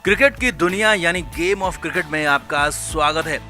Cricket की दुनिया यानी गेम ऑफ क्रिकेट में आपका स्वागत है।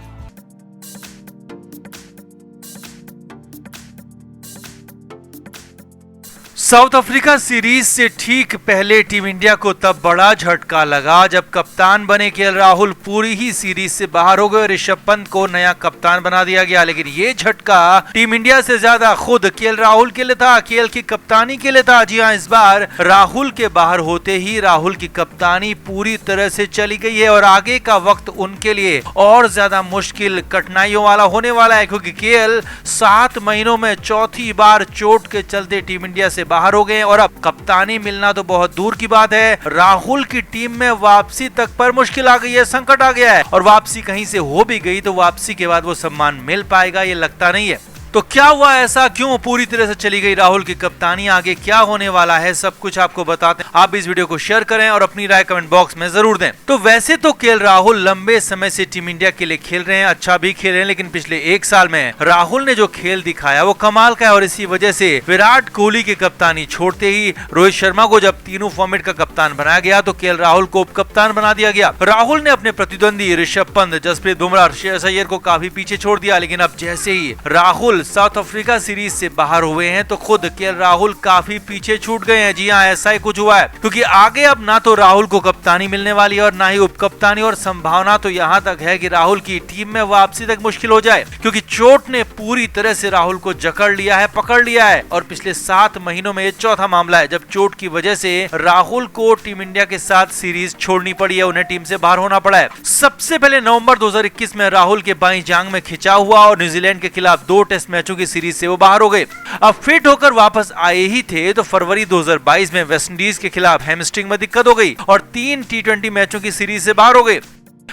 साउथ अफ्रीका सीरीज से ठीक पहले टीम इंडिया को तब बड़ा झटका लगा जब कप्तान बने केएल राहुल पूरी ही सीरीज से बाहर हो गए। ऋषभ पंत को नया कप्तान बना दिया गया, लेकिन ये झटका टीम इंडिया से ज्यादा खुद केएल राहुल के लिए था, केएल की कप्तानी के लिए था। जी हां, इस बार राहुल के बाहर होते ही राहुल की कप्तानी पूरी तरह से चली गई है और आगे का वक्त उनके लिए और ज्यादा मुश्किल कठिनाइयों वाला होने वाला है, क्योंकि केएल 7 महीनों में चौथी बार चोट के चलते टीम इंडिया से बाहर हो गए और अब कप्तानी मिलना तो बहुत दूर की बात है। राहुल की टीम में वापसी तक पर मुश्किल आ गई है, संकट आ गया है और वापसी कहीं से हो भी गई तो वापसी के बाद वो सम्मान मिल पाएगा ये लगता नहीं है। तो क्या हुआ ऐसा, क्यों पूरी तरह से चली गई राहुल की कप्तानी, आगे क्या होने वाला है, सब कुछ आपको बताते हैं। आप इस वीडियो को शेयर करें और अपनी राय कमेंट बॉक्स में जरूर दें। तो वैसे तो केएल राहुल लंबे समय से टीम इंडिया के लिए खेल रहे हैं, अच्छा भी खेल रहे हैं, लेकिन पिछले 1 साल में राहुल ने जो खेल दिखाया वो कमाल का है और इसी वजह से विराट कोहली की कप्तानी छोड़ते ही रोहित शर्मा को जब तीनों फॉर्मेट का कप्तान बनाया गया तो केएल राहुल को उप कप्तान बना दिया गया। राहुल ने अपने प्रतिद्वंदी ऋषभ पंत, जसप्रीत बुमराह, श्रेयस अय्यर को काफी पीछे छोड़ दिया, लेकिन अब जैसे ही राहुल साउथ अफ्रीका सीरीज से बाहर हुए हैं तो खुद केएल राहुल काफी पीछे छूट गए हैं। जी हां, ऐसा ही कुछ हुआ है, क्योंकि आगे अब ना तो राहुल को कप्तानी मिलने वाली है और ना ही उप कप्तानी, और संभावना तो यहां तक है कि राहुल की टीम में वापसी तक मुश्किल हो जाए, क्योंकि चोट ने पूरी तरह से राहुल को जकड़ लिया है, पकड़ लिया है और पिछले 7 महीनों में ये चौथा मामला है जब चोट की वजह से राहुल को टीम इंडिया के साथ सीरीज छोड़नी पड़ी है, उन्हें टीम से बाहर होना पड़ा है। सबसे पहले नवंबर 2021 में राहुल के बाईं जांग में खिंचाव हुआ और न्यूजीलैंड के खिलाफ 2 टेस्ट मैचों की सीरीज से वो बाहर हो गए। अब फिट होकर वापस आए ही थे तो फरवरी 2022 में वेस्टइंडीज के खिलाफ हैमस्ट्रिंग में दिक्कत हो गई और 3 टी20 मैचों की सीरीज से बाहर हो गए।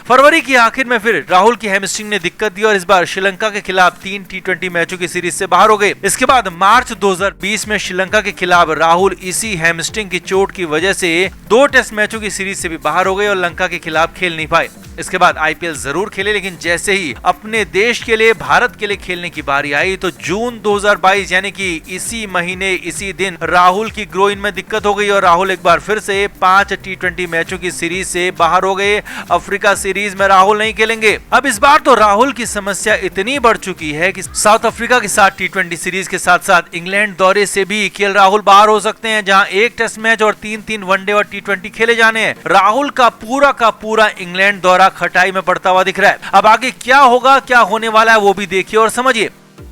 फरवरी की आखिर में फिर राहुल की हैमस्ट्रिंग ने दिक्कत दी और इस बार श्रीलंका के खिलाफ 3 टी20 मैचों की सीरीज से बाहर हो गए। इसके बाद मार्च 2020 में श्रीलंका के खिलाफ राहुल इसी हैमस्ट्रिंग की चोट की वजह से 2 टेस्ट मैचों की सीरीज से भी बाहर हो गए और लंका के खिलाफ खेल नहीं पाए। इसके बाद आईपीएल जरूर खेले, लेकिन जैसे ही अपने देश के लिए, भारत के लिए खेलने की बारी आई तो जून 2022 यानी कि इसी महीने इसी दिन राहुल की ग्रोइन में दिक्कत हो गई और राहुल एक बार फिर से 5 टी20 मैचों की सीरीज से बाहर हो गए। अफ्रीका सीरीज में राहुल नहीं खेलेंगे। अब इस बार तो राहुल की समस्या इतनी बढ़ चुकी है कि साउथ अफ्रीका के साथ टी20 सीरीज के साथ साथ इंग्लैंड दौरे से भी केएल राहुल बाहर हो सकते हैं, जहां 1 टेस्ट मैच और 3 वनडे और टी20 खेले जाने हैं। राहुल का पूरा इंग्लैंड दौरा खटाई में पड़ता हुआ दिख रहा है। अब आगे क्या होगा, क्या होने वाला है वो भी देखिए और समझिए।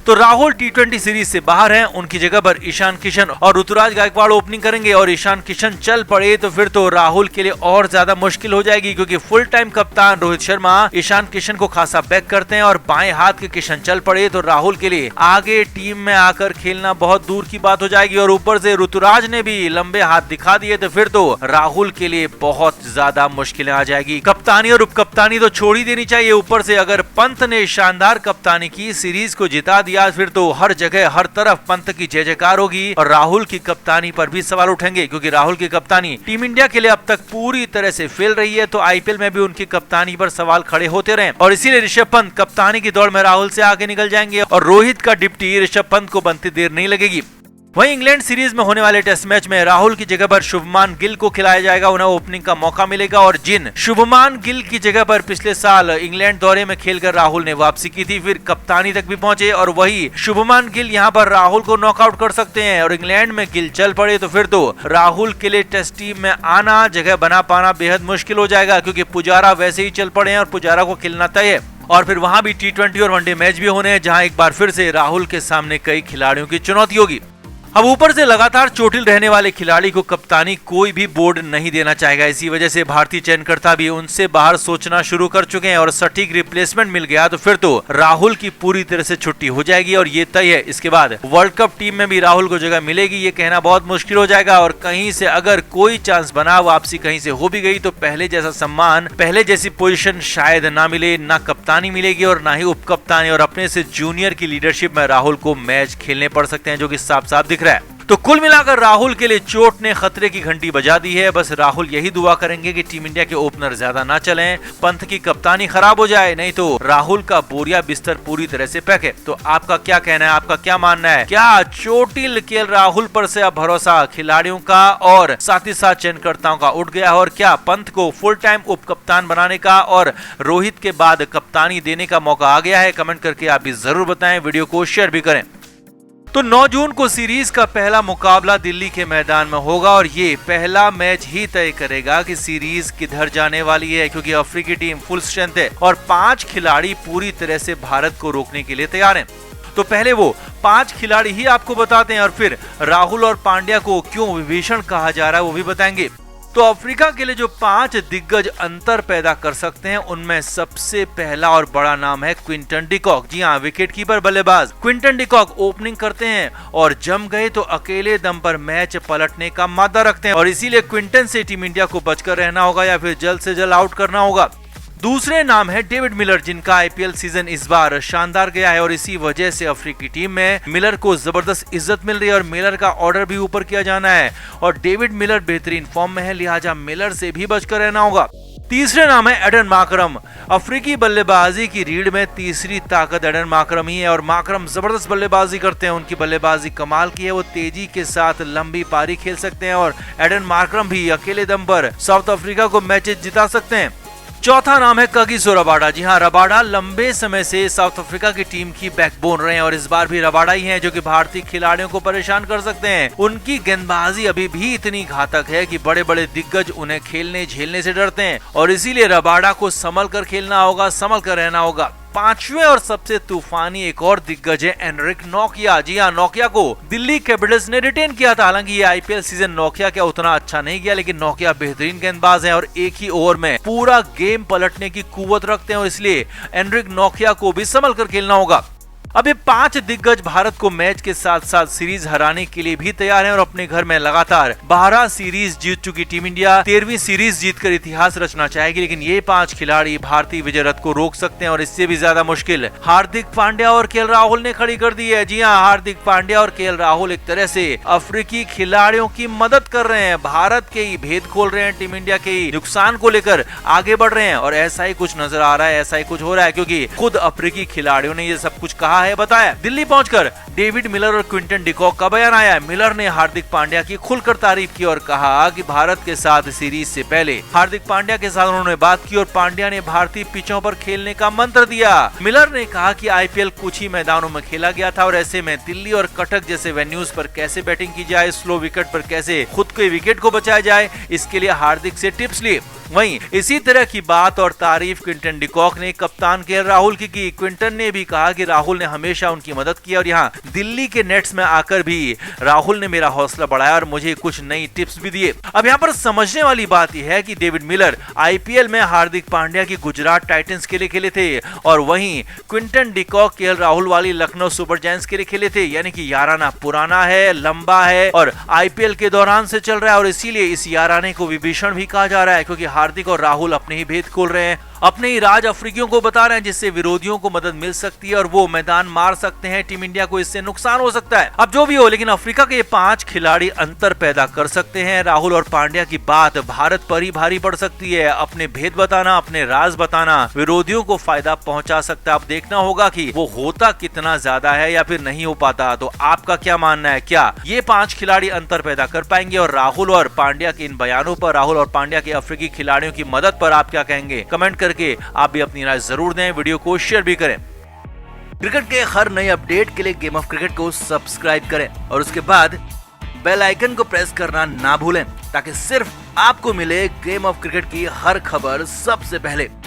तो राहुल टी20 सीरीज से बाहर हैं, उनकी जगह पर ईशान किशन और ऋतुराज गायकवाड़ ओपनिंग करेंगे और ईशान किशन चल पड़े तो फिर तो राहुल के लिए और ज्यादा मुश्किल हो जाएगी, क्योंकि फुल टाइम कप्तान रोहित शर्मा ईशान किशन को खासा बैक करते हैं और बाएं हाथ के किशन चल पड़े तो राहुल के लिए आगे टीम में आकर खेलना बहुत दूर की बात हो जाएगी। और ऊपर से ऋतुराज ने भी लंबे हाथ दिखा दिए तो फिर तो राहुल के लिए बहुत ज्यादा मुश्किलें आ जाएगी। कप्तानी और उप कप्तानी तो छोड़ ही देनी चाहिए, ऊपर से अगर पंत ने शानदार कप्तानी की, सीरीज को जिता दिया, फिर तो हर जगह हर तरफ पंत की जय जयकार होगी और राहुल की कप्तानी पर भी सवाल उठेंगे, क्योंकि राहुल की कप्तानी टीम इंडिया के लिए अब तक पूरी तरह से फेल रही है। तो आईपीएल में भी उनकी कप्तानी पर सवाल खड़े होते रहे और इसीलिए ऋषभ पंत कप्तानी की दौड़ में राहुल से आगे निकल जाएंगे और रोहित का डिप्टी ऋषभ पंत को बनती देर नहीं लगेगी। वहीं इंग्लैंड सीरीज में होने वाले टेस्ट मैच में राहुल की जगह पर शुभमान गिल को खिलाया जाएगा, उन्हें ओपनिंग का मौका मिलेगा। और जिन शुभमान गिल की जगह पर पिछले साल इंग्लैंड दौरे में खेलकर राहुल ने वापसी की थी, फिर कप्तानी तक भी पहुंचे, और वही शुभमान गिल यहां पर राहुल को नॉकआउट कर सकते हैं और इंग्लैंड में गिल चल पड़े तो फिर तो राहुल के लिए टेस्ट टीम में आना, जगह बना पाना बेहद मुश्किल हो जाएगा, क्योंकि पुजारा वैसे ही चल पड़े हैं और पुजारा को खिलना तय है। और फिर वहां भी टी20 और वनडे मैच भी होने हैं, जहां एक बार फिर से राहुल के सामने कई खिलाड़ियों की चुनौती होगी। अब ऊपर से लगातार चोटिल रहने वाले खिलाड़ी को कप्तानी कोई भी बोर्ड नहीं देना चाहेगा, इसी वजह से भारतीय चयनकर्ता भी उनसे बाहर सोचना शुरू कर चुके हैं और सटीक रिप्लेसमेंट मिल गया तो फिर तो राहुल की पूरी तरह से छुट्टी हो जाएगी और ये तय है। इसके बाद वर्ल्ड कप टीम में भी राहुल को जगह मिलेगी, ये कहना बहुत मुश्किल हो जाएगा। और कहीं से अगर कोई चांस बना, वापसी कहीं से हो भी गई तो पहले जैसा सम्मान, पहले जैसी पोजीशन शायद ना मिले, ना कप्तानी मिलेगी और ना ही उप कप्तानी, और अपने से जूनियर की लीडरशिप में राहुल को मैच खेलने पड़ सकते हैं, जो कि साफ साफ दिख रहा है। तो कुल मिलाकर राहुल के लिए चोट ने खतरे की घंटी बजा दी है। बस राहुल यही दुआ करेंगे कि टीम इंडिया के ओपनर ज्यादा ना चलें, पंत की कप्तानी खराब हो जाए, नहीं तो राहुल का बोरिया बिस्तर पूरी तरह से पैक है। तो आपका क्या कहना है, आपका क्या मानना है? क्या चोटिल केएल राहुल पर से अब भरोसा खिलाड़ियों का और साथ ही साथ चयनकर्ताओं का उठ गया है, और क्या पंत को फुल टाइम उप कप्तान बनाने का और रोहित के बाद कप्तानी देने का मौका आ गया है? कमेंट करके आप भी जरूर बताएं, वीडियो को शेयर भी करें। तो 9 जून को सीरीज का पहला मुकाबला दिल्ली के मैदान में होगा और ये पहला मैच ही तय करेगा कि सीरीज किधर जाने वाली है, क्योंकि अफ्रीकी टीम फुल स्ट्रेंथ है और 5 खिलाड़ी पूरी तरह से भारत को रोकने के लिए तैयार हैं। तो पहले वो 5 खिलाड़ी ही आपको बताते हैं और फिर राहुल और पांड्या को क्यों विभीषण कहा जा रहा है वो भी बताएंगे। तो अफ्रीका के लिए जो 5 दिग्गज अंतर पैदा कर सकते हैं उनमें सबसे पहला और बड़ा नाम है क्विंटन डिकॉक। जी हाँ, विकेटकीपर बल्लेबाज क्विंटन डिकॉक ओपनिंग करते हैं और जम गए तो अकेले दम पर मैच पलटने का मादा रखते हैं, और इसीलिए क्विंटन से टीम इंडिया को बचकर रहना होगा या फिर जल्द से जल्द आउट करना होगा। दूसरे नाम है डेविड मिलर, जिनका आईपीएल सीजन इस बार शानदार गया है और इसी वजह से अफ्रीकी टीम में मिलर को जबरदस्त इज्जत मिल रही है और मिलर का ऑर्डर भी ऊपर किया जाना है, और डेविड मिलर बेहतरीन फॉर्म में है, लिहाजा मिलर से भी बचकर रहना होगा। तीसरे नाम है एडन माकरम। अफ्रीकी बल्लेबाजी की रीढ़ में तीसरी ताकत एडन माकरम ही है और माकरम जबरदस्त बल्लेबाजी करते हैं, उनकी बल्लेबाजी कमाल की है, वो तेजी के साथ लंबी पारी खेल सकते हैं और एडन माकरम भी अकेले दम पर साउथ अफ्रीका को मैचेस जिता सकते हैं। चौथा नाम है कागिसो रबाडा। जी हाँ, रबाडा लंबे समय से साउथ अफ्रीका की टीम की बैकबोन रहे हैं और इस बार भी रबाडा ही हैं जो कि भारतीय खिलाड़ियों को परेशान कर सकते हैं। उनकी गेंदबाजी अभी भी इतनी घातक है कि बड़े बड़े दिग्गज उन्हें खेलने झेलने से डरते हैं और इसीलिए रबाडा को संभल कर खेलना होगा, संभल कर रहना होगा। पांचवें और सबसे तूफानी एक और दिग्गज है एनरिक नोकिया। जी हाँ, नोकिया को दिल्ली कैपिटल्स ने रिटेन किया था। हालांकि ये आईपीएल सीजन नोकिया क्या उतना अच्छा नहीं गया, लेकिन नोकिया बेहतरीन गेंदबाज है और एक ही ओवर में पूरा गेम पलटने की कुव्वत रखते हैं और इसलिए एनरिक नोकिया को भी संभल कर खेलना होगा। अब ये 5 दिग्गज भारत को मैच के साथ साथ सीरीज हराने के लिए भी तैयार हैं और अपने घर में लगातार 12 सीरीज जीत चुकी टीम इंडिया 13वीं सीरीज जीतकर इतिहास रचना चाहेगी, लेकिन ये 5 खिलाड़ी भारतीय विजय रथ को रोक सकते हैं और इससे भी ज्यादा मुश्किल हार्दिक पांड्या और केएल राहुल ने खड़ी कर दी है। जी हाँ, हार्दिक पांड्या और केएल राहुल एक तरह से अफ्रीकी खिलाड़ियों की मदद कर रहे हैं, भारत के ही भेद खोल रहे हैं, टीम इंडिया के ही नुकसान को लेकर आगे बढ़ रहे हैं और ऐसा ही कुछ नजर आ रहा है, ऐसा ही कुछ हो रहा है, क्योंकि खुद अफ्रीकी खिलाड़ियों ने ये सब कुछ कहा है, बताया। दिल्ली पहुंचकर डेविड मिलर और क्विंटन डिकॉक का बयान आया। मिलर ने हार्दिक पांड्या की खुलकर तारीफ की और कहा कि भारत के साथ सीरीज से पहले हार्दिक पांड्या के साथ उन्होंने बात की और पांड्या ने भारतीय पिचों पर खेलने का मंत्र दिया। मिलर ने कहा कि आईपीएल कुछ ही मैदानों में खेला गया था और ऐसे में दिल्ली और कटक जैसे वेन्यूज पर कैसे बैटिंग की जाए, स्लो विकेट पर कैसे खुद के विकेट को बचाया जाए, इसके लिए हार्दिक से टिप्स लिए। वहीं इसी तरह की बात और तारीफ क्विंटन डिकॉक ने कप्तान केएल राहुल की। क्विंटन ने भी कहा कि राहुल ने हमेशा उनकी मदद की और यहाँ दिल्ली के नेट्स में आकर भी राहुल ने मेरा हौसला बढ़ाया और मुझे कुछ नई टिप्स भी दिए। अब यहाँ पर समझने वाली बात यह है कि डेविड मिलर आईपीएल में हार्दिक पांड्या की गुजरात टाइटंस के लिए खेले थे और वहीं क्विंटन डिकॉक केएल राहुल वाली लखनऊ सुपर जायंट्स के लिए खेले थे, यानी कि याराना पुराना है, लंबा है और आईपीएल के दौरान से चल रहा है और इसीलिए इस याराने को विभीषण भी कहा जा रहा है, क्योंकि हार्दिक और राहुल अपने ही भेद खोल रहे हैं, अपने ही राज अफ्रीकियों को बता रहे हैं, जिससे विरोधियों को मदद मिल सकती है और वो मैदान मार सकते हैं, टीम इंडिया को इससे नुकसान हो सकता है। अब जो भी हो, लेकिन अफ्रीका के 5 खिलाड़ी अंतर पैदा कर सकते हैं। राहुल और पांड्या की बात भारत पर ही भारी पड़ सकती है। अपने भेद बताना, अपने राज बताना विरोधियों को फायदा पहुंचा सकता है। अब देखना होगा कि वो होता कितना ज्यादा है या फिर नहीं हो पाता। तो आपका क्या मानना है, क्या ये 5 खिलाड़ी अंतर पैदा कर पाएंगे? और राहुल और पांड्या के इन बयानों पर, राहुल और पांड्या के अफ्रीकी खिलाड़ियों की मदद पर आप क्या कहेंगे? कमेंट करके आप भी अपनी राय जरूर दें, वीडियो को शेयर भी करें। क्रिकेट के हर नए अपडेट के लिए गेम ऑफ क्रिकेट को सब्सक्राइब करें और उसके बाद बेल आइकन को प्रेस करना ना भूलें, ताकि सिर्फ आपको मिले गेम ऑफ क्रिकेट की हर खबर सबसे पहले।